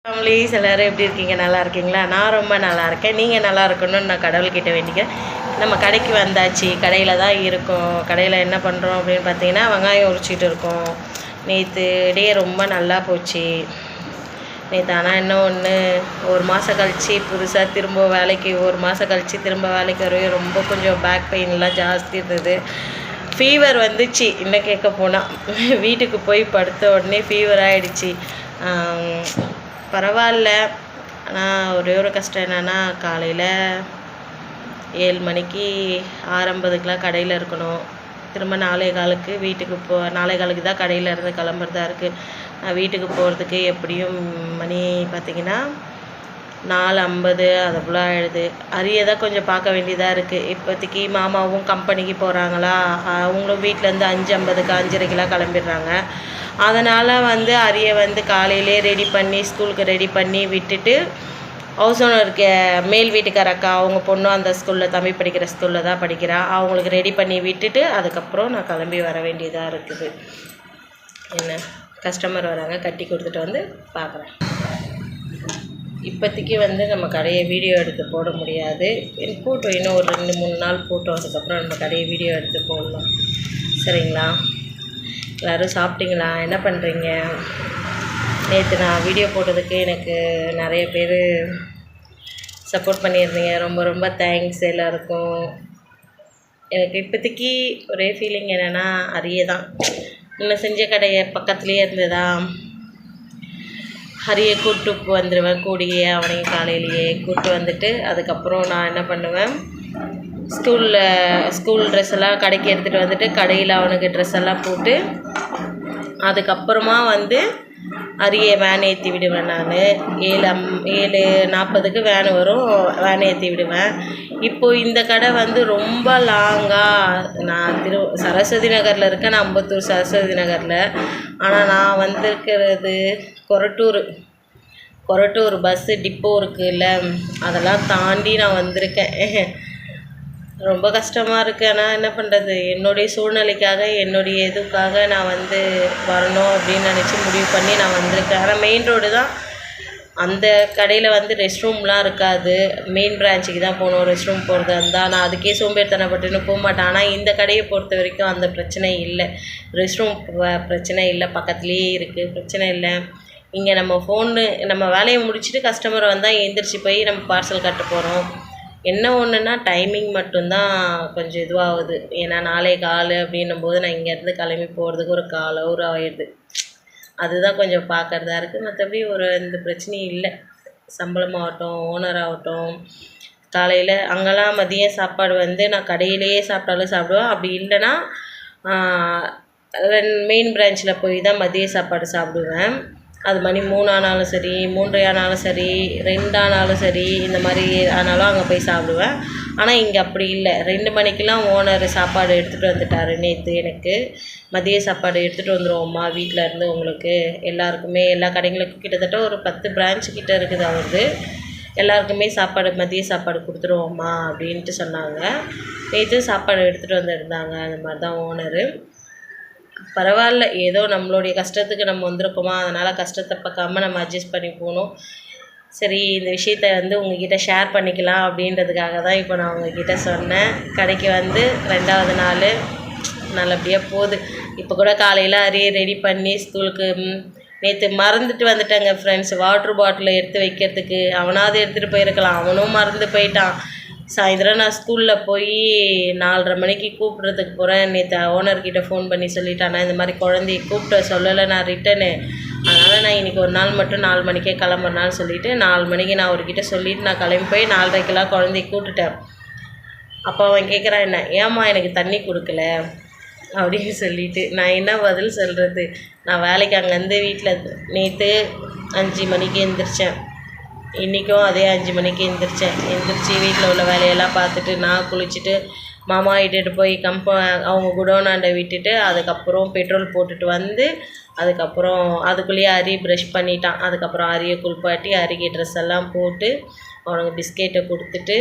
Families எல்லோரும் எப்படி இருக்கீங்க? நல்லா இருக்கீங்களா? நான் ரொம்ப நல்லா இருக்கேன். நீங்கள் நல்லா இருக்கணும்னு நான் கடவுள்கிட்ட வேண்டிக்கிறேன். நம்ம கடைக்கு வந்தாச்சு. கடையில் தான் இருக்கோம். கடையில் என்ன பண்ணுறோம் அப்படின்னு பார்த்தீங்கன்னா, வெங்காயம் உரிச்சிட்டு இருக்கோம். நேற்று டே ரொம்ப நல்லா போச்சு. நேற்று ஆனால் என்ன ஒன்று, ஒரு மாதம் கழித்து புதுசாக திரும்ப வேலைக்கு திரும்ப வேலைக்கு வரவே ரொம்ப கொஞ்சம் பேக் பெயின்லாம் ஜாஸ்தி இருந்தது. ஃபீவர் வந்துச்சு. இன்னும் கேட்க போனால் வீட்டுக்கு போய் படுத்த உடனே ஃபீவர் ஆகிடுச்சி. பரவாயில்ல. ஆனால் ஒரே ஒரு கஷ்டம் என்னென்னா, காலையில் 7 மணிக்கு 6:50க்கெலாம் கடையில் இருக்கணும். திரும்ப 4:15க்கு வீட்டுக்கு 4:15க்கு தான் கடையில் இருந்து கிளம்புறதா இருக்குது. நான் வீட்டுக்கு போகிறதுக்கு எப்படியும் மணி பார்த்திங்கன்னா 4:50 அது போல் ஆகிடுது. அரியை தான் கொஞ்சம் பார்க்க வேண்டியதாக இருக்குது. இப்போதைக்கு மாமாவும் கம்பெனிக்கு போகிறாங்களா, அவங்களும் வீட்டிலேருந்து 5:50க்கு 5:30க்கெலாம் கிளம்பிடுறாங்க. அதனால் அரியை காலையிலே ரெடி பண்ணி ஸ்கூலுக்கு ரெடி பண்ணி விட்டுட்டு, ஹவுஸ் ஓனருக்கு மேல் வீட்டுக்கார அக்கா அவங்க பொண்ணும் அந்த ஸ்கூலில் தம்பி படிக்கிற ஸ்கூலில் தான் படிக்கிறா. அவங்களுக்கு ரெடி பண்ணி விட்டுட்டு அதுக்கப்புறம் நான் கிளம்பி வர வேண்டியதாக இருக்குது. என்ன கஸ்டமர் வராங்க, கட்டி கொடுத்துட்டு பார்க்குறேன். இப்போதைக்கு நம்ம கடையை வீடியோ எடுத்து போட முடியாது. போட்டோம், இன்னும் ஒரு 2-3 நாள் போட்டோம். அதுக்கப்புறம் நம்ம கடையை வீடியோ எடுத்து போடலாம். சரிங்களா? எல்லோரும் சாப்பிட்டீங்களா? என்ன பண்ணுறீங்க? நேற்று நான் வீடியோ போட்டதுக்கு எனக்கு நிறைய பேர் சப்போர்ட் பண்ணியிருந்தீங்க. ரொம்ப ரொம்ப தேங்க்ஸ் எல்லாருக்கும். எனக்கு இப்போதைக்கு ஒரே ஃபீலிங் என்னென்னா, அரியே தான். முன்ன செஞ்ச கடையை பக்கத்துலேயே இருந்ததா, ஹரியை கூப்பிட்டு வந்துடுவேன். கூடியே அவனையும் காலையிலேயே கூப்பிட்டு வந்துட்டு அதுக்கப்புறம் நான் என்ன பண்ணுவேன், ஸ்கூல் ட்ரெஸ் எல்லாம் கடைக்கு எடுத்துகிட்டு வந்துட்டு கடையில் அவனுக்கு ட்ரெஸ் எல்லாம் போட்டு அதுக்கப்புறமா அரியை வேன் ஏற்றி விடுவேன். நான் 7:40க்கு வேன் வரும், வேன் ஏற்றி விடுவேன். இப்போது இந்த கடை ரொம்ப லாங்காக, நான் சரஸ்வதி நகரில் இருக்கேன். நான் அம்பத்தூர் சரஸ்வதி நகரில். ஆனால் நான் வந்திருக்கிறது கொரட்டூர் பஸ்ஸு டிப்போ இருக்குல்ல, அதெல்லாம் தாண்டி நான் வந்திருக்கேன். ரொம்ப கஷ்டமாக இருக்குது. ஆனால் என்ன பண்ணுறது, என்னுடைய சூழ்நிலைக்காக என்னுடைய இதுக்காக நான் வரணும் அப்படின்னு நினச்சி முடிவு பண்ணி நான் வந்திருக்கேன். ஆனால் மெயின் ரோடு தான். அந்த கடையில் ரெஸ்ட் ரூம்லாம் இருக்காது. மெயின் பிரான்ச்சுக்கு தான் போகணும் ரெஸ்ட் ரூம் போகிறதா இருந்தால். நான் அதுக்கே சோம்பேறித்தனப்பட்டுன்னு போக மாட்டேன். ஆனால் இந்த கடையை பொறுத்த வரைக்கும் அந்த பிரச்சனை இல்லை. ரெஸ்ட் ரூம் பிரச்சனை இல்லை, பக்கத்துலேயே இருக்குது, பிரச்சனை இல்லை. இங்கே நம்ம வேலையை முடிச்சுட்டு கஸ்டமர் வந்தால் எழுந்திரிச்சு போய் நம்ம பார்சல் கட்ட போகிறோம். என்ன ஒன்றுன்னா டைமிங் மட்டும்தான் கொஞ்சம் இதுவாகுது. ஏன்னா 4:15 அப்படின்னும் போது நான் இங்கேருந்து கிளம்பி போகிறதுக்கு ஒரு 1/4 hour ஆகிடுது. அதுதான் கொஞ்சம் பார்க்குறதா இருக்குது. மற்றபடி எந்த பிரச்சனையும் இல்லை. சம்பளமாகட்டும், ஓனர் ஆகட்டும், காலையில் அங்கெல்லாம் மதியம் சாப்பாடு நான் கடையிலேயே சாப்பிட்டாலும் சாப்பிடுவேன். அப்படி இல்லைன்னா மெயின் பிரான்ச்சில் போய் தான் மதிய சாப்பாடு சாப்பிடுவேன். அது மணி 3 ஆனாலும் சரி, 3 ஆனாலும் சரி, 2 ஆனாலும் சரி, இந்த மாதிரி ஆனாலும் அங்கே போய் சாப்பிடுவேன். ஆனால் இங்கே அப்படி இல்லை. 2 மணிக்கெலாம் ஓனர் சாப்பாடு எடுத்துகிட்டு வந்துட்டார். நேற்று எனக்கு மதிய சாப்பாடு எடுத்துகிட்டு வந்துடுவோம்மா வீட்டில் இருந்து உங்களுக்கு எல்லாருக்குமே, எல்லா கடைங்களுக்கும் கிட்டத்தட்ட ஒரு 10 பிரான்ச்சு கிட்டே இருக்குது அவரது. எல்லாருக்குமே மதிய சாப்பாடு கொடுத்துருவோம்மா அப்படின்ட்டு சொன்னாங்க. நேற்று சாப்பாடு எடுத்துகிட்டு வந்துருந்தாங்க. அந்த மாதிரி தான் ஓனரு. பரவாயில்ல, ஏதோ நம்மளுடைய கஷ்டத்துக்கு நம்ம வந்திருக்கோமா, அதனால் கஷ்டத்தை பார்க்காம நம்ம அட்ஜஸ்ட் பண்ணி போகணும். சரி, இந்த விஷயத்த உங்ககிட்ட ஷேர் பண்ணிக்கலாம் அப்படின்றதுக்காக தான் இப்போ நான் உங்ககிட்ட சொன்னேன். கடைக்கு 2வது நாள் நல்லபடியாக போகுது. இப்போ கூட காலையில் அரியை ரெடி பண்ணி ஸ்கூலுக்கு நேற்று மறந்துட்டு வந்துட்டேங்க ஃப்ரெண்ட்ஸ். வாட்ரு பாட்டில் எடுத்து வைக்கிறதுக்கு அவனாவது எடுத்துகிட்டு போயிருக்கலாம், அவனும் மறந்து போயிட்டான். சாயந்தரம் நான் ஸ்கூலில் போய் 4:30 மணிக்கு கூப்பிட்றதுக்கு போகிறேன். நேற்று ஓனர்கிட்ட ஃபோன் பண்ணி சொல்லிட்டானா, இந்த மாதிரி குழந்தைய கூப்பிட்ட சொல்லலை நான் ரிட்டனு, அதனால் நான் இன்றைக்கி ஒரு நாள் மட்டும் 4 மணிக்கே கிளம்புறனான்னு சொல்லிவிட்டு 4 மணிக்கு நான் அவர்கிட்ட சொல்லிவிட்டு நான் கிளம்பி போய் 4:30க்கெல்லாம் குழந்தைய கூப்பிட்டுட்டேன். அப்போ அவன் கேட்குறான், என்ன ஏம்மா எனக்கு தண்ணி கொடுக்கல அப்படின்னு சொல்லிவிட்டு. நான் என்ன பதில் சொல்கிறது? நான் வேலைக்கு அங்கேருந்து வீட்டில் நேற்று 5 மணிக்கு எழுந்திரிச்சேன். இன்றைக்கும் அதே 5 மணிக்கு எழுந்திரிச்சி வீட்டில் உள்ள வேலையெல்லாம் பார்த்துட்டு நான் குளிச்சுட்டு மாமா இட்டுட்டு போய் அவங்க குடோனாண்ட விட்டுட்டு அதுக்கப்புறம் பெட்ரோல் போட்டுட்டு அதுக்கப்புறம் அதுக்குள்ளேயே அரி ப்ரஷ் பண்ணிட்டான். அதுக்கப்புறம் அரியை குளிப்பாட்டி அரிக்கு ட்ரெஸ் எல்லாம் போட்டு அவனுக்கு பிஸ்கெட்டை கொடுத்துட்டு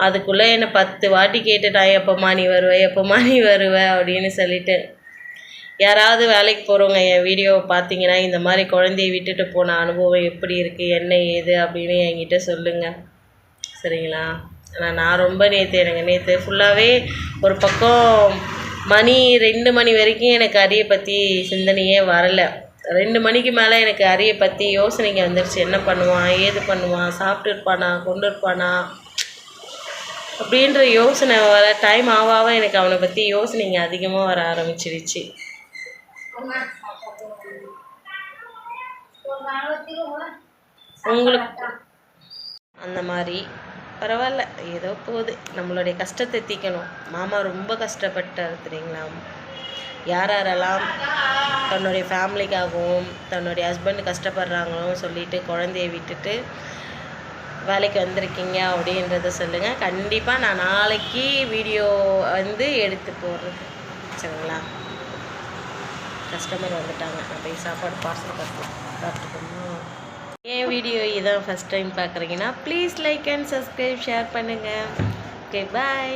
அதுக்குள்ளே என்னை 10 வாட்டி கேட்டுட்டான், எப்போம்மா நீ வருவ அப்படின்னு சொல்லிட்டு. யாராவது வேலைக்கு போகிறவங்க என் வீடியோவை பார்த்தீங்கன்னா இந்த மாதிரி குழந்தைய விட்டுட்டு போன அனுபவம் எப்படி இருக்குது என்ன ஏது அப்படின்னு என்கிட்ட சொல்லுங்கள் சரிங்களா. நான் ரொம்ப நேற்று ஃபுல்லாகவே ஒரு பக்கம் மணி 2 மணி வரைக்கும் எனக்கு அரியை பற்றி சிந்தனையே வரலை. 2 மணிக்கு மேலே எனக்கு அரியை பற்றி யோசனைங்க வந்துடுச்சு. என்ன பண்ணுவான், ஏது பண்ணுவான், சாப்பிட்டு இருப்பானா, கொண்டு இருப்பானா அப்படின்ற யோசனை வர டைம் ஆக எனக்கு அவனை பற்றி யோசனைங்க அதிகமாக வர ஆரம்பிச்சிருச்சு. உங்களுக்கு அந்த மாதிரி பரவாயில்ல, ஏதோ போகுது. நம்மளுடைய கஷ்டத்தை தீக்கணும். மாமா ரொம்ப கஷ்டப்பட்டார் தெரியுங்களா. யாரெல்லாம் தன்னுடைய ஃபேமிலிக்காகவும் தன்னுடைய ஹஸ்பண்ட் கஷ்டப்படுறாங்களோ சொல்லிட்டு குழந்தைய விட்டுட்டு வேலைக்கு வந்திருக்கீங்க அப்படின்றத சொல்லுங்கள். கண்டிப்பாக நான் நாளைக்கு வீடியோ எடுத்து போடுறேன் சரிங்களா. கஸ்டமர் வந்துட்டாங்க, நான் போய் சாப்பாடு பார்சல் பார்த்துக்கணும். என் வீடியோ இதான் ஃபஸ்ட் டைம் பார்க்குறீங்கன்னா please like and subscribe share பண்ணுங்கள். ஓகே பாய்.